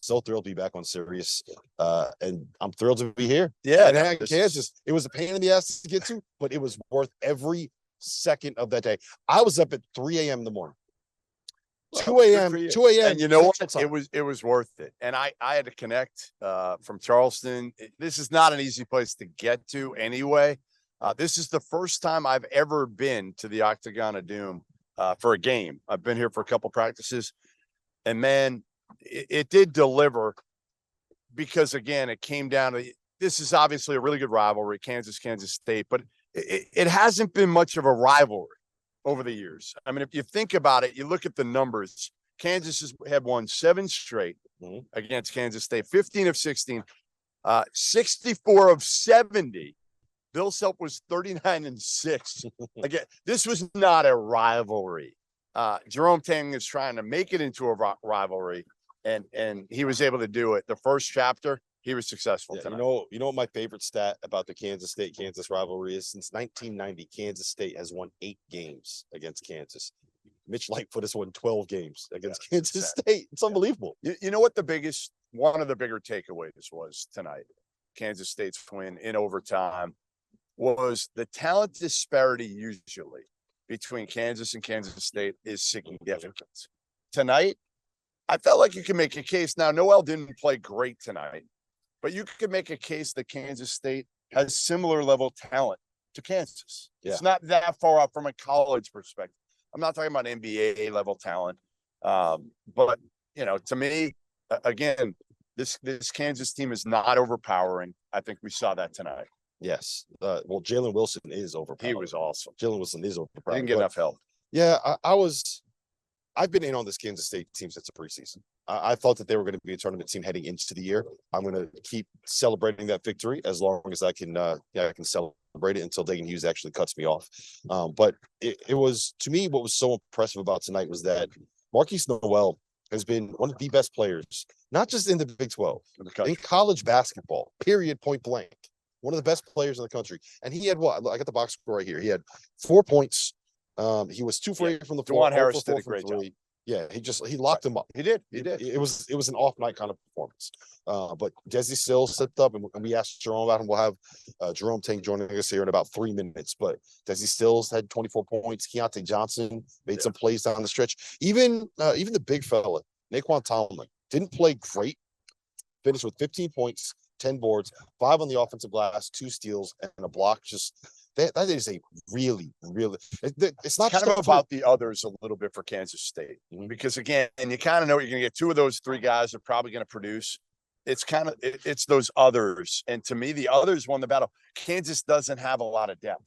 so thrilled to be back on Sirius, and I'm thrilled to be here. Yeah, and Kansas. It was a pain in the ass to get to, but it was worth every second of that day. I was up at 3 a.m. in the morning. 2 a.m. 2 a.m. And you know what? It was worth it. And I had to connect from Charleston. This is not an easy place to get to anyway. This is the first time I've ever been to the Octagon of Doom for a game. I've been here for a couple practices, and man, it did deliver, because again, it came down to, this is obviously a really good rivalry, Kansas State, but it hasn't been much of a rivalry over the years. I mean, if you think about it, you look at the numbers. Kansas have won 7 straight against Kansas State, 15 of 16, 64 of 70. Bill Self was 39-6. Again, this was not a rivalry. Jerome Tang is trying to make it into a rivalry, and he was able to do it. The first chapter, he was successful tonight. You know what my favorite stat about the Kansas State-Kansas rivalry is? Since 1990, Kansas State has won 8 games against Kansas. Mitch Lightfoot has won 12 games against Kansas State. It's unbelievable. You know what one of the bigger takeaways was tonight, Kansas State's win in overtime, was the talent disparity usually between Kansas and Kansas State is significant. Tonight, I felt like you can make a case. Now, Noel didn't play great tonight, but you could make a case that Kansas State has similar level talent to Kansas. Yeah. It's not that far off from a college perspective. I'm not talking about NBA level talent. But, to me, again, this Kansas team is not overpowering. I think we saw that tonight. Yes. Well, Jalen Wilson is overpowered. He was awesome. Jalen Wilson is overpowered. Didn't get enough help. Yeah, I've been in on this Kansas State team since the preseason. I thought that they were going to be a tournament team heading into the year. I'm going to keep celebrating that victory as long as I can. I can celebrate it until Dagan Hughes actually cuts me off. But it was, to me, what was so impressive about tonight was that Markquis Nowell has been one of the best players, not just in the Big 12, in college basketball. Period. Point blank. One of the best players in the country. And he had what? I got the box score right here. He had 4 points. He was 2 for 8 from the floor. DeJuan Harris did a great job. Yeah, he locked him up. He did. It was an off night kind of performance. But Desi Sills stepped up, and we asked Jerome about him. We'll have Jerome Tang joining us here in about 3 minutes. But Desi Sills had 24 points. Keontae Johnson made some plays down the stretch. Even the big fella, Naquan Tomlin, didn't play great. Finished with 15 points, 10 boards, 5 on the offensive glass, 2 steals, and a block. Just that is a really, it's not kind of about the others a little bit for Kansas State, because again, and you kind of know you're going to get 2 of those 3 guys are probably going to produce. It's it's those others, and to me, the others won the battle. Kansas doesn't have a lot of depth,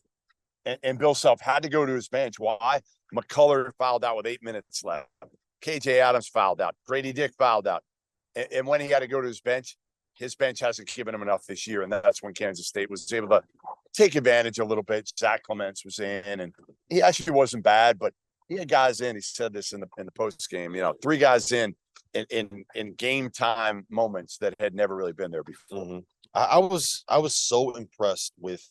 and Bill Self had to go to his bench. Why? McCullough fouled out with 8 minutes left. KJ Adams fouled out. Grady Dick fouled out, and when he had to go to his bench hasn't given him enough this year, and that's when Kansas State was able to take advantage a little bit. Zach Clements was in, and he actually wasn't bad, but he had guys in. He said this in the post game. 3 guys in game time moments that had never really been there before. I was so impressed with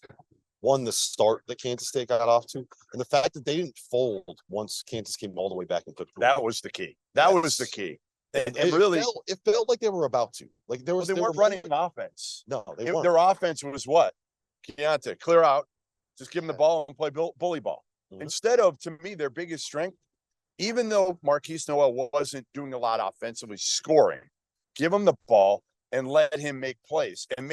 the start that Kansas State got off to, and the fact that they didn't fold once Kansas came all the way back and took. That was the key. That was the key. And really, it felt like they were about to. Like they weren't running an offense. No, they weren't. Their offense was what? Keontae, clear out, just give them the ball and play bully ball. Instead of, to me, their biggest strength, even though Markquis Nowell wasn't doing a lot offensively, scoring, give him the ball and let him make plays and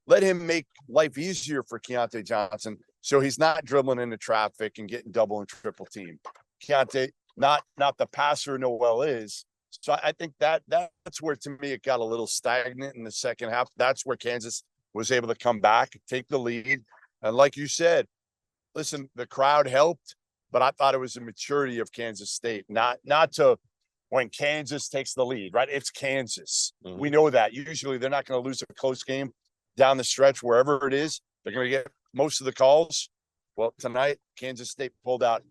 let him make life easier for Keontae Johnson, so he's not dribbling into traffic and getting double and triple team. Keontae, not the passer Nowell is. So I think that's where, to me, it got a little stagnant in the second half. That's where Kansas was able to come back, take the lead. And like you said, listen, the crowd helped, but I thought it was the maturity of Kansas State, not to when Kansas takes the lead, right? It's Kansas. We know that. Usually they're not going to lose a close game down the stretch, wherever it is. They're going to get most of the calls. Well, tonight, Kansas State pulled out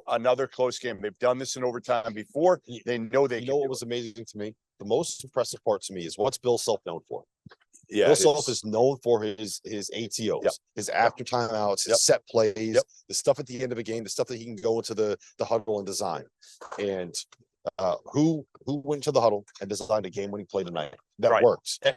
another close game. They've done this in overtime before. They know they. What was amazing to me? The most impressive part to me is what's Bill Self known for. Yeah, Bill Self is known for his ATOs, his after timeouts, his set plays, the stuff at the end of a game, the stuff that he can go into the huddle and design. And Who went to the huddle and designed a game-winning play tonight that Right. works?